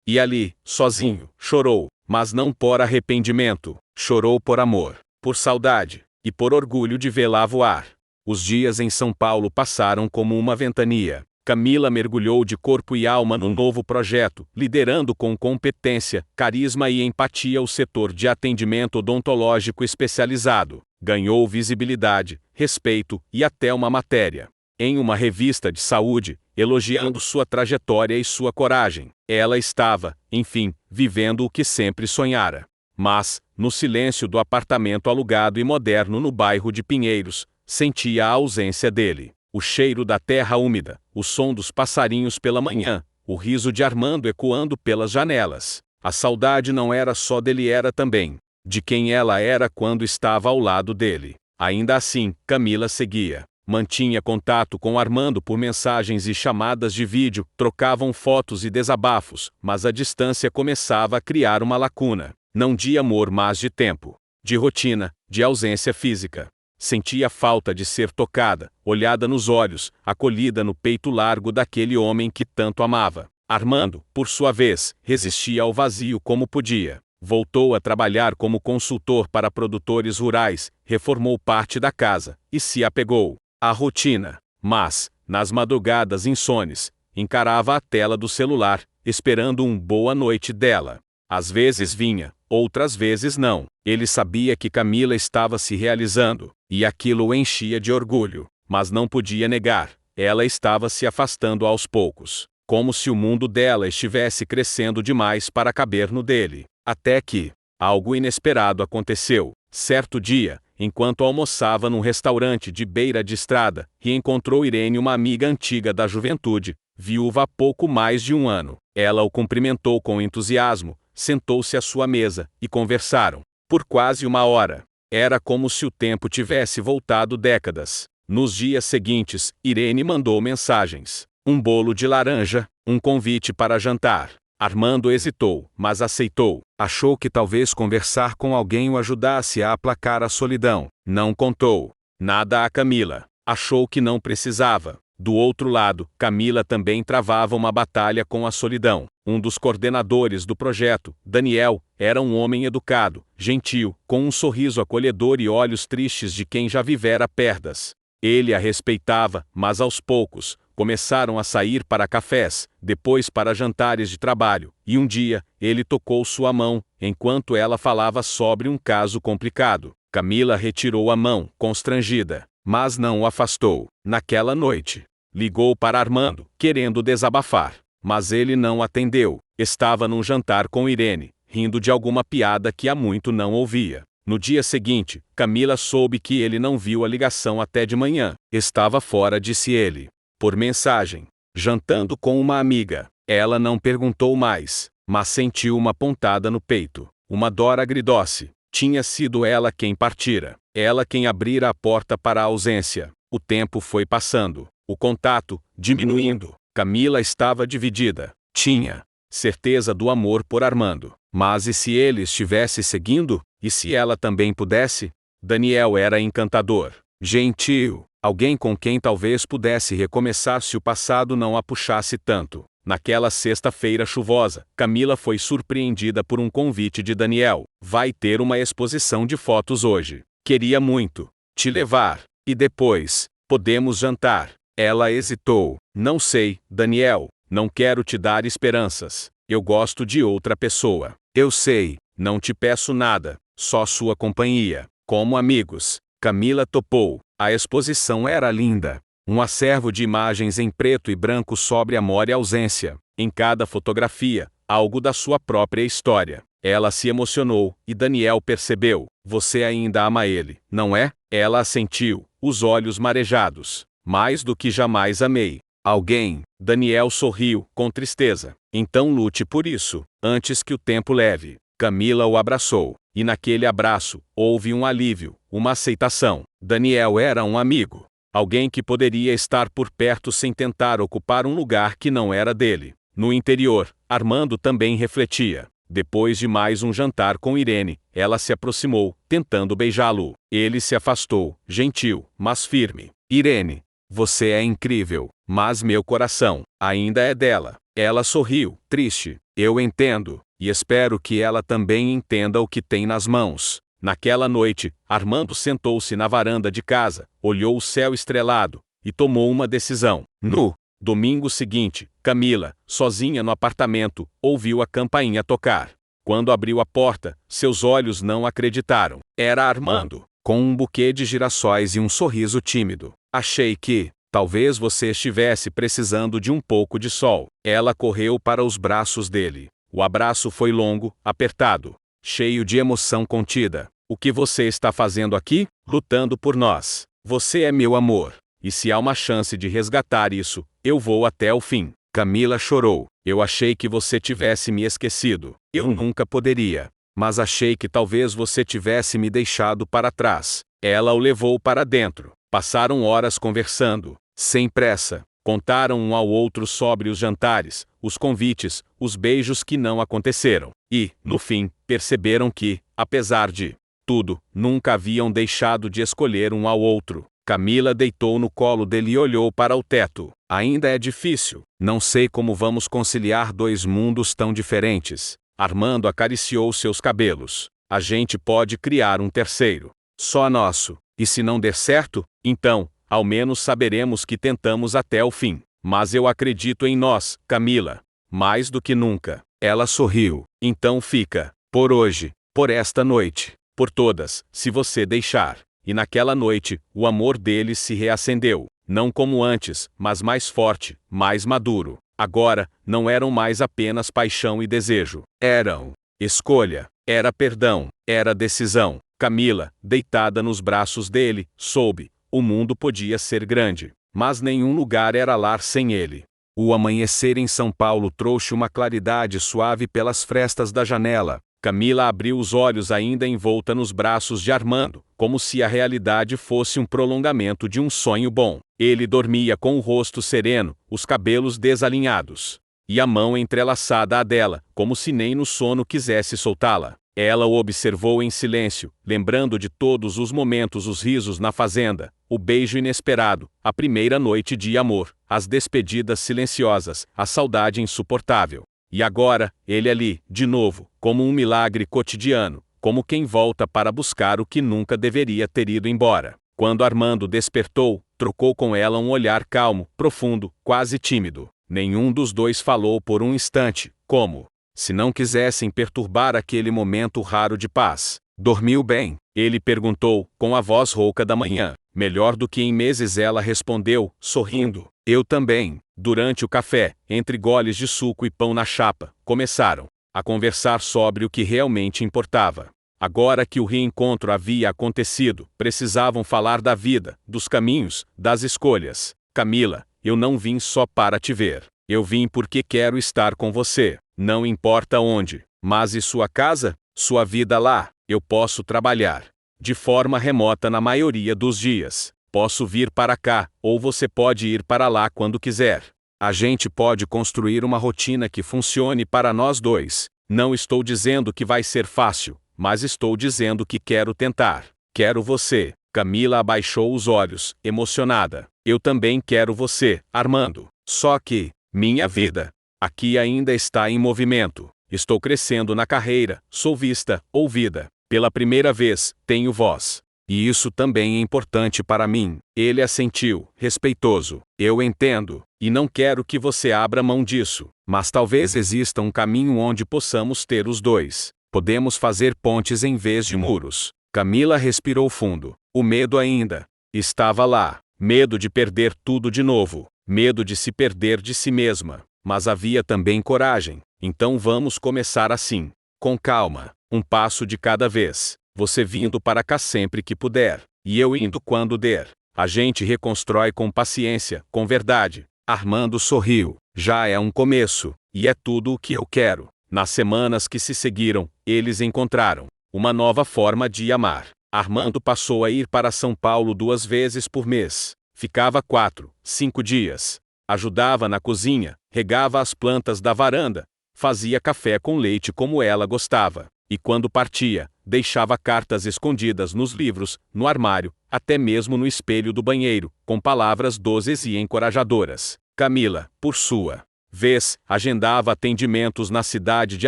E ali, sozinho, chorou, mas não por arrependimento, chorou por amor, por saudade e por orgulho de vê-la voar. Os dias em São Paulo passaram como uma ventania. Camila mergulhou de corpo e alma num novo projeto, liderando com competência, carisma e empatia o setor de atendimento odontológico especializado. Ganhou visibilidade, respeito e até uma matéria em uma revista de saúde, elogiando sua trajetória e sua coragem. Ela estava, enfim, vivendo o que sempre sonhara. Mas, no silêncio do apartamento alugado e moderno no bairro de Pinheiros, sentia a ausência dele. O cheiro da terra úmida, o som dos passarinhos pela manhã, o riso de Armando ecoando pelas janelas. A saudade não era só dele, era também de quem ela era quando estava ao lado dele. Ainda assim, Camila seguia. Mantinha contato com Armando por mensagens e chamadas de vídeo, trocavam fotos e desabafos, mas a distância começava a criar uma lacuna. Não de amor, mas de tempo, de rotina, de ausência física. Sentia falta de ser tocada, olhada nos olhos, acolhida no peito largo daquele homem que tanto amava. Armando, por sua vez, resistia ao vazio como podia. Voltou a trabalhar como consultor para produtores rurais, reformou parte da casa e se apegou à rotina. Mas, nas madrugadas insones, encarava a tela do celular, esperando uma boa noite dela. Às vezes vinha, outras vezes não. Ele sabia que Camila estava se realizando, e aquilo o enchia de orgulho. mas não podia negar. Ela estava se afastando aos poucos, como se o mundo dela estivesse crescendo demais para caber no dele. Até que algo inesperado aconteceu. Certo dia, enquanto almoçava num restaurante de beira de estrada, encontrou Irene, uma amiga antiga da juventude, viúva há pouco mais de um ano. Ela o cumprimentou com entusiasmo, sentou-se à sua mesa e conversaram por quase uma hora. Era como se o tempo tivesse voltado décadas. Nos dias seguintes, Irene mandou mensagens, um bolo de laranja, um convite para jantar. Armando hesitou, mas aceitou. Achou que talvez conversar com alguém o ajudasse a aplacar a solidão. Não contou nada a Camila. Achou que não precisava. Do outro lado, Camila também travava uma batalha com a solidão. Um dos coordenadores do projeto, Daniel, era um homem educado, gentil, com um sorriso acolhedor e olhos tristes de quem já vivera perdas. Ele a respeitava, mas aos poucos começaram a sair para cafés, depois para jantares de trabalho, e um dia, ele tocou sua mão, enquanto ela falava sobre um caso complicado. Camila retirou a mão, constrangida, mas não o afastou. Naquela noite, ligou para Armando, querendo desabafar, mas ele não atendeu. Estava num jantar com Irene, rindo de alguma piada que há muito não ouvia. No dia seguinte, Camila soube que ele não viu a ligação até de manhã. Estava fora, disse ele, por mensagem, jantando com uma amiga. Ela não perguntou mais, mas sentiu uma pontada no peito, uma dor agridoce. Tinha sido ela quem partira, ela quem abrira a porta para a ausência. O tempo foi passando, o contato diminuindo. Camila estava dividida. Tinha certeza do amor por Armando, mas e se ele estivesse seguindo? E se ela também pudesse? Daniel era encantador, gentil, alguém com quem talvez pudesse recomeçar se o passado não a puxasse tanto. Naquela sexta-feira chuvosa, Camila foi surpreendida por um convite de Daniel. Vai ter uma exposição de fotos hoje. Queria muito te levar. E depois, podemos jantar. Ela hesitou. Não sei, Daniel, não quero te dar esperanças. Eu gosto de outra pessoa. Eu sei, não te peço nada, só sua companhia. Como amigos. Camila topou. A exposição era linda. Um acervo de imagens em preto e branco sobre amor e ausência. Em cada fotografia, algo da sua própria história. Ela se emocionou, e Daniel percebeu. Você ainda ama ele, não é? Ela assentiu, os olhos marejados. Mais do que jamais amei alguém. Daniel sorriu, com tristeza. Então lute por isso, antes que o tempo leve. Camila o abraçou, e naquele abraço, houve um alívio, uma aceitação. Daniel era um amigo. Alguém que poderia estar por perto sem tentar ocupar um lugar que não era dele. No interior, Armando também refletia. Depois de mais um jantar com Irene, ela se aproximou, tentando beijá-lo. Ele se afastou, gentil, mas firme. Irene, você é incrível, mas meu coração ainda é dela. Ela sorriu, triste. Eu entendo, e espero que ela também entenda o que tem nas mãos. Naquela noite, Armando sentou-se na varanda de casa, olhou o céu estrelado, e tomou uma decisão. No domingo seguinte, Camila, sozinha no apartamento, ouviu a campainha tocar. Quando abriu a porta, seus olhos não acreditaram. Era Armando, com um buquê de girassóis e um sorriso tímido. Achei que talvez você estivesse precisando de um pouco de sol. Ela correu para os braços dele. O abraço foi longo, apertado, cheio de emoção contida. O que você está fazendo aqui? Lutando por nós. Você é meu amor. E se há uma chance de resgatar isso, eu vou até o fim. Camila chorou. Eu achei que você tivesse me esquecido. Eu nunca poderia. Mas achei que talvez você tivesse me deixado para trás. Ela o levou para dentro. Passaram horas conversando, sem pressa. Contaram um ao outro sobre os jantares, os convites, os beijos que não aconteceram. E, no fim, perceberam que, apesar de tudo, nunca haviam deixado de escolher um ao outro. Camila deitou no colo dele e olhou para o teto. Ainda é difícil. Não sei como vamos conciliar dois mundos tão diferentes. Armando acariciou seus cabelos. A gente pode criar um terceiro. Só nosso. E se não der certo, então, ao menos saberemos que tentamos até o fim. Mas eu acredito em nós, Camila. Mais do que nunca. Ela sorriu. Então fica. Por hoje. Por esta noite. Por todas, se você deixar. e naquela noite, o amor deles se reacendeu, não como antes, mas mais forte, mais maduro. Agora, não eram mais apenas paixão e desejo. Eram escolha, era perdão, era decisão. Camila, deitada nos braços dele, soube, o mundo podia ser grande, mas nenhum lugar era lar sem ele. O amanhecer em São Paulo trouxe uma claridade suave pelas frestas da janela. Camila abriu os olhos ainda envolta nos braços de Armando, como se a realidade fosse um prolongamento de um sonho bom. Ele dormia com o rosto sereno, os cabelos desalinhados, e a mão entrelaçada à dela, como se nem no sono quisesse soltá-la. Ela o observou em silêncio, lembrando de todos os momentos, os risos na fazenda, o beijo inesperado, a primeira noite de amor, as despedidas silenciosas, a saudade insuportável. E agora, ele ali, de novo, como um milagre cotidiano, como quem volta para buscar o que nunca deveria ter ido embora. Quando Armando despertou, trocou com ela um olhar calmo, profundo, quase tímido. Nenhum dos dois falou por um instante, como se não quisessem perturbar aquele momento raro de paz. Dormiu bem? Ele perguntou, com a voz rouca da manhã. Melhor do que em meses, ela respondeu, sorrindo. Eu também. Durante o café, entre goles de suco e pão na chapa, começaram a conversar sobre o que realmente importava. Agora que o reencontro havia acontecido, precisavam falar da vida, dos caminhos, das escolhas. Camila, eu não vim só para te ver. Eu vim porque quero estar com você. Não importa onde. Mas e sua casa? Sua vida lá? Eu posso trabalhar de forma remota na maioria dos dias. Posso vir para cá, ou você pode ir para lá quando quiser. A gente pode construir uma rotina que funcione para nós dois. Não estou dizendo que vai ser fácil, mas estou dizendo que quero tentar. Quero você. Camila abaixou os olhos, emocionada. Eu também quero você, Armando. Só que minha vida aqui ainda está em movimento. Estou crescendo na carreira, sou vista, ouvida. Pela primeira vez, tenho voz. E isso também é importante para mim. Ele assentiu, respeitoso. Eu entendo, e não quero que você abra mão disso. Mas talvez exista um caminho onde possamos ter os dois. Podemos fazer pontes em vez de muros. Camila respirou fundo. O medo ainda estava lá. Medo de perder tudo de novo. Medo de se perder de si mesma. Mas havia também coragem. Então vamos começar assim. Com calma. Um passo de cada vez. Você vindo para cá sempre que puder. E eu indo quando der. A gente reconstrói com paciência, com verdade. Armando sorriu. Já é um começo. E é tudo o que eu quero. Nas semanas que se seguiram, eles encontraram uma nova forma de amar. Armando passou a ir para São Paulo 2 vezes por mês. Ficava 4, 5 dias. Ajudava na cozinha, regava as plantas da varanda, fazia café com leite como ela gostava. E quando partia, deixava cartas escondidas nos livros, no armário, até mesmo no espelho do banheiro, com palavras doces e encorajadoras. Camila, por sua vez, agendava atendimentos na cidade de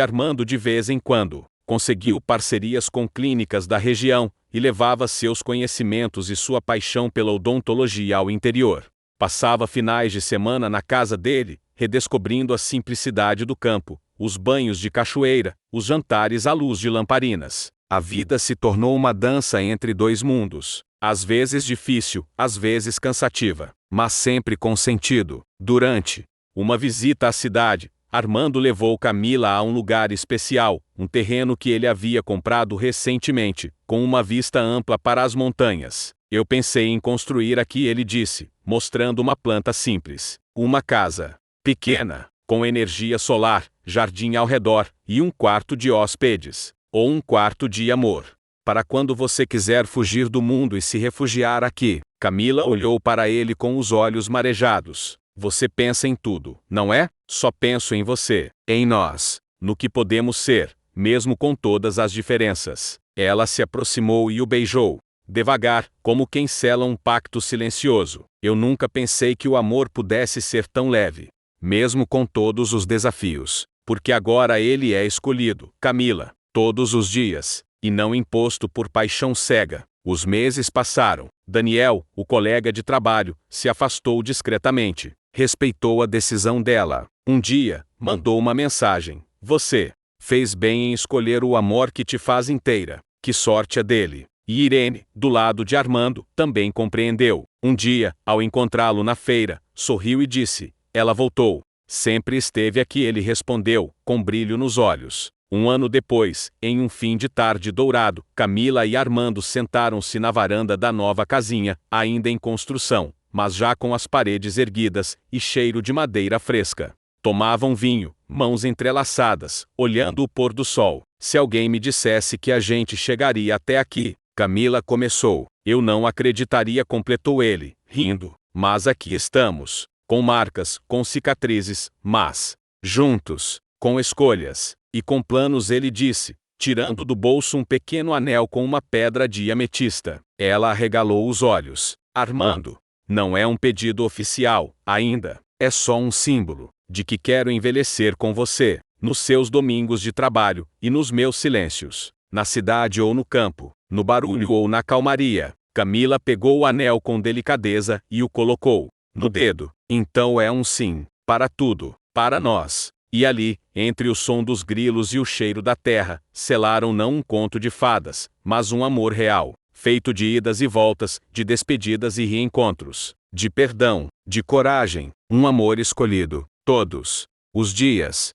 Armando de vez em quando. Conseguiu parcerias com clínicas da região e levava seus conhecimentos e sua paixão pela odontologia ao interior. Passava finais de semana na casa dele, redescobrindo a simplicidade do campo, os banhos de cachoeira, os jantares à luz de lamparinas. A vida se tornou uma dança entre dois mundos, às vezes difícil, às vezes cansativa, mas sempre com sentido. Durante uma visita à cidade, Armando levou Camila a um lugar especial, um terreno que ele havia comprado recentemente, com uma vista ampla para as montanhas. Eu pensei em construir aqui, ele disse, mostrando uma planta simples. Uma casa pequena, com energia solar, jardim ao redor, e um quarto de hóspedes, ou um quarto de amor. Para quando você quiser fugir do mundo e se refugiar aqui. Camila olhou para ele com os olhos marejados. Você pensa em tudo, não é? Só penso em você, em nós, no que podemos ser, mesmo com todas as diferenças. Ela se aproximou e o beijou, devagar, como quem sela um pacto silencioso. Eu nunca pensei que o amor pudesse ser tão leve, mesmo com todos os desafios, porque agora ele é escolhido, Camila, todos os dias, e não imposto por paixão cega. Os meses passaram. Daniel, o colega de trabalho, se afastou discretamente. Respeitou a decisão dela. Um dia, mandou uma mensagem. Você fez bem em escolher o amor que te faz inteira. Que sorte a dele. E Irene, do lado de Armando, também compreendeu. Um dia, ao encontrá-lo na feira, sorriu e disse: "Ela voltou." "Sempre esteve aqui", ele respondeu, com brilho nos olhos. Um ano depois, em um fim de tarde dourado, Camila e Armando sentaram-se na varanda da nova casinha, ainda em construção, mas já com as paredes erguidas e cheiro de madeira fresca. Tomavam vinho, mãos entrelaçadas, olhando o pôr do sol. "Se alguém me dissesse que a gente chegaria até aqui", Camila começou, "eu não acreditaria", completou ele, rindo. "Mas aqui estamos. Com marcas, com cicatrizes, mas juntos, com escolhas e com planos", ele disse, tirando do bolso um pequeno anel com uma pedra de ametista. Ela arregalou os olhos. "Armando, não é um pedido oficial, ainda. É só um símbolo de que quero envelhecer com você, nos seus domingos de trabalho e nos meus silêncios, na cidade ou no campo, no barulho ou na calmaria." Camila pegou o anel com delicadeza e o colocou no dedo. "Então é um sim, para tudo, para nós." E ali, entre o som dos grilos e o cheiro da terra, selaram não um conto de fadas, mas um amor real, feito de idas e voltas, de despedidas e reencontros, de perdão, de coragem, um amor escolhido, todos os dias.